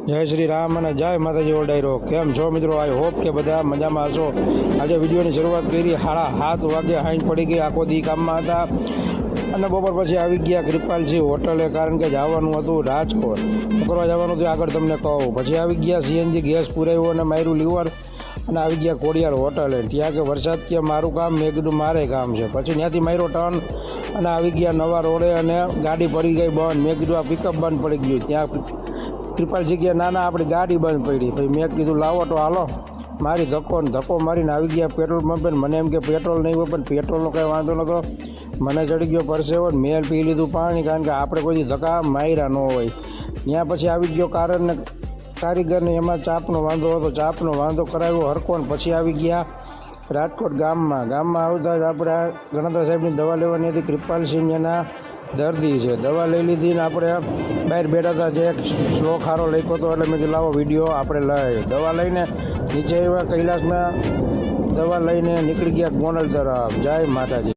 જય શ્રી રામ અને જય માતાજી ઓરડાયરો કેમ છો મિત્રો? આઈ હોપ કે બધા મજામાં હશો। આજે વિડીયોની શરૂઆત કરી 7:30 વાગે હાઈન પડી ગઈ, આખો દી કામમાં હતા અને બપોર પછી આવી ગયા કૃપાલજી હોટલે, કારણ કે જવાનું હતું રાજકોટ, કરવા જવાનું હતું આગળ તમને કહું। પછી આવી ગયા સીએનજી ગેસ પુરાવ્યો અને માર્યું લીવર અને આવી ગયા ખોડિયાર હોટલે। ત્યાં કે વરસાદ કે મારું કામ, મેં કીધું મારે કામ છે। પછી ત્યાંથી માર્યો ટર્ન અને આવી ગયા નવા રોડે અને ગાડી પડી ગઈ બંધ। મેં કીધું આ પિકઅપ બંધ પડી ગયું। ત્યાં કૃપાલજી કે ના આપણી ગાડી બંધ પડી। પછી મેં કીધું લાવો તો હાલો, મારી ધક્કો મારીને આવી ગયા પેટ્રોલ પંપે। મને એમ કે પેટ્રોલ નહીં હોય, પણ પેટ્રોલનો કંઈ વાંધો નહોતો, મને ચડી ગયો પરસેવો, મેં પી લીધું પાણી, કારણ કે આપણે કોઈ ધક્કા માર્યા ન હોય। ત્યાં પછી આવી ગયો કારીગરને, એમાં ચાપનો વાંધો હતો, ચાપનો વાંધો કરાવ્યો હરકો, ને પછી આવી ગયા રાજકોટ ગામમાં આવતા જ આપણે ગણતરા સાહેબની દવા લેવાની હતી। કૃપાલસિંહ એના દર્દી છે, દવા લઈ લીધી ને આપણે બહાર બેઠા હતા, જે એક શ્લોક હારો લખ્યો હતો, એટલે મેં લાવો વિડીયો આપણે લઈ દવા લઈને નીચે આવ્યા કૈલાસમાં, દવા લઈને નીકળી ગયા ગોંડલ તરફ। જય માતાજી।